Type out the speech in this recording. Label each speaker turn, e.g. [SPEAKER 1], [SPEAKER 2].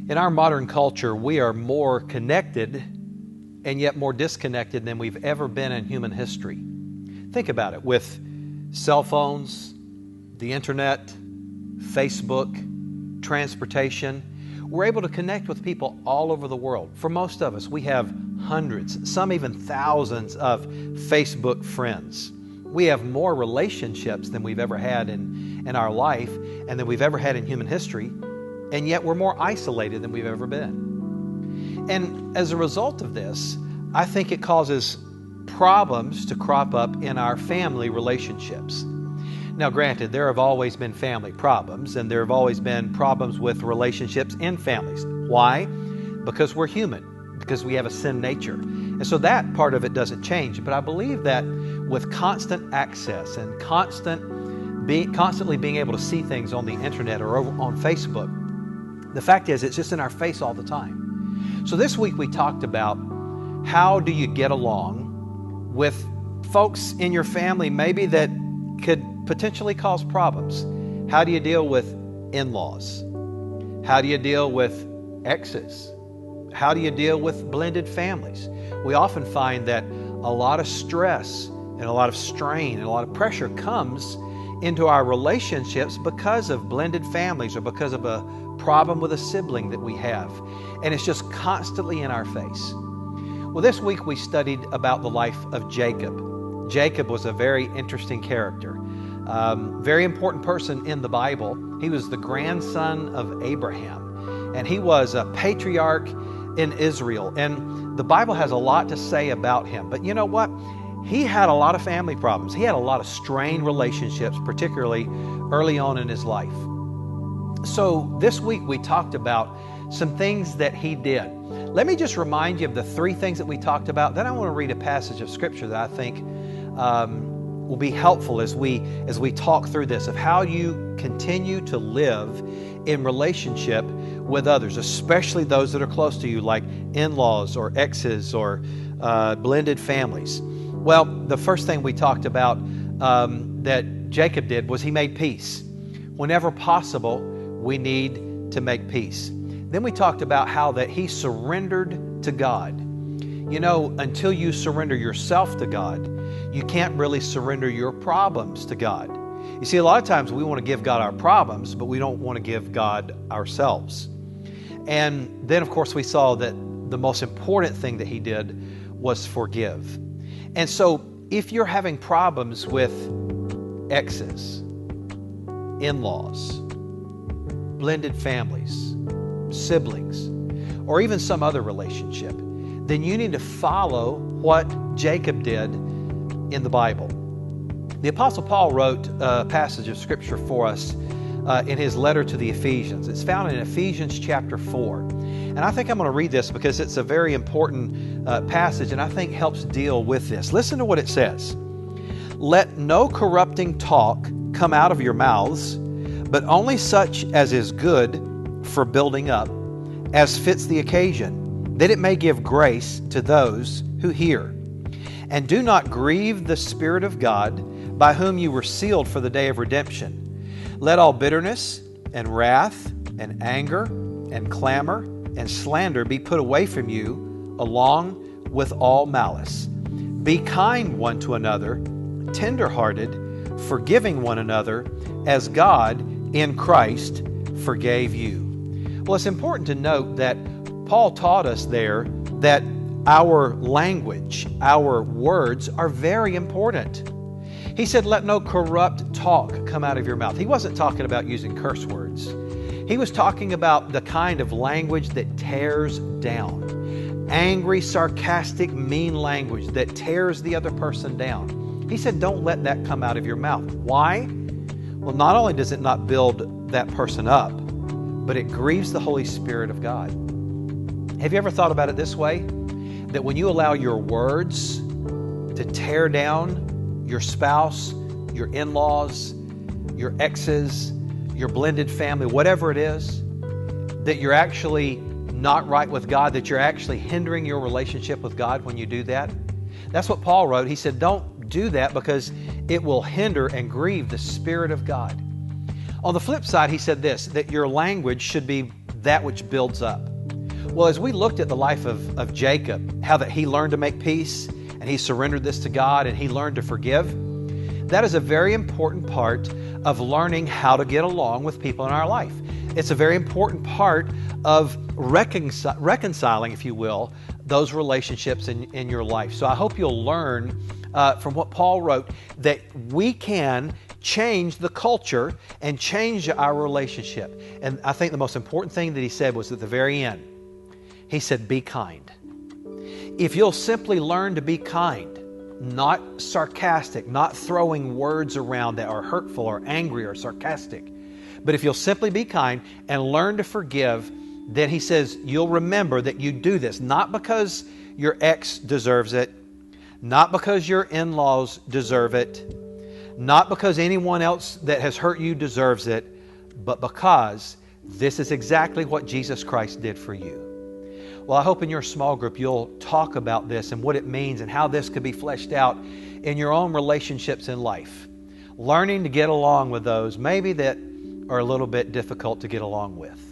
[SPEAKER 1] In our modern culture, we are more connected and yet more disconnected than we've ever been in human history. Think about it. With cell phones, the internet, Facebook, transportation, we're able to connect with people all over the world. For most of us, we have hundreds, some even thousands of Facebook friends. We have more relationships than we've ever had in our life and than we've ever had in human history, and yet we're more isolated than we've ever been. And as a result of this, I think it causes problems to crop up in our family relationships. Now, granted, there have always been family problems, and there have always been problems with relationships in families. Why? Because we're human, because we have a sin nature. And so that part of it doesn't change. But I believe that with constant access and constantly being able to see things on the internet or on Facebook, the fact is, it's just in our face all the time. So this week we talked about how do you get along with folks in your family maybe that could potentially cause problems. How do you deal with in-laws? How do you deal with exes? How do you deal with blended families? We often find that a lot of stress and a lot of strain and a lot of pressure comes into our relationships because of blended families or because of a problem with a sibling that we have. And it's just constantly in our face. Well, this week we studied about the life of Jacob. Jacob was a very interesting character. Very important person in the Bible. He was the grandson of Abraham, and he was a patriarch in Israel. And the Bible has a lot to say about him. But you know what? He had a lot of family problems. He had a lot of strained relationships, particularly early on in his life. So this week we talked about some things that he did. Let me just remind you of the three things that we talked about. Then I want to read a passage of Scripture that I think will be helpful as we talk through this, of how you continue to live in relationship with others, especially those that are close to you, like in-laws or exes or blended families. Well, the first thing we talked about that Jacob did was he made peace. Whenever possible, we need to make peace. Then we talked about how that he surrendered to God. You know, until you surrender yourself to God, you can't really surrender your problems to God. You see, a lot of times we want to give God our problems, but we don't want to give God ourselves. And then, of course, we saw that the most important thing that he did was forgive. And so if you're having problems with exes, in-laws, blended families, siblings, or even some other relationship, then you need to follow what Jacob did in the Bible. The Apostle Paul wrote a passage of Scripture for us in his letter to the Ephesians. It's found in Ephesians chapter 4. And I think I'm going to read this because it's a very important passage and I think helps deal with this. Listen to what it says. Let no corrupting talk come out of your mouths, but only such as is good for building up, as fits the occasion, that it may give grace to those who hear. And do not grieve the Spirit of God, by whom you were sealed for the day of redemption. Let all bitterness and wrath and anger and clamor and slander be put away from you, along with all malice. Be kind one to another, tender-hearted, forgiving one another, as God in Christ forgave you. Well, it's important to note that Paul taught us there that our language, our words are very important. He said, let no corrupt talk come out of your mouth. He wasn't talking about using curse words. He was talking about the kind of language that tears down. Angry, sarcastic, mean language that tears the other person down. He said, don't let that come out of your mouth. Why? Well, not only does it not build that person up, but it grieves the Holy Spirit of God. Have you ever thought about it this way? That when you allow your words to tear down your spouse, your in-laws, your exes, your blended family, whatever it is, that you're actually not right with God, that you're actually hindering your relationship with God when you do that? That's what Paul wrote. He said, don't do that because it will hinder and grieve the Spirit of God. On the flip side, he said this, that your language should be that which builds up. Well, as we looked at the life of Jacob, how that he learned to make peace and he surrendered this to God and he learned to forgive, that is a very important part of learning how to get along with people in our life. It's a very important part of reconciling, if you will, those relationships in your life. So I hope you'll learn from what Paul wrote that we can change the culture and change our relationship. And I think the most important thing that he said was at the very end. He said, be kind. If you'll simply learn to be kind, not sarcastic, not throwing words around that are hurtful or angry or sarcastic, but if you'll simply be kind and learn to forgive, then he says you'll remember that you do this not because your ex deserves it, not because your in-laws deserve it, not because anyone else that has hurt you deserves it, but because this is exactly what Jesus Christ did for you. Well, I hope in your small group you'll talk about this and what it means and how this could be fleshed out in your own relationships in life. Learning to get along with those maybe that are a little bit difficult to get along with.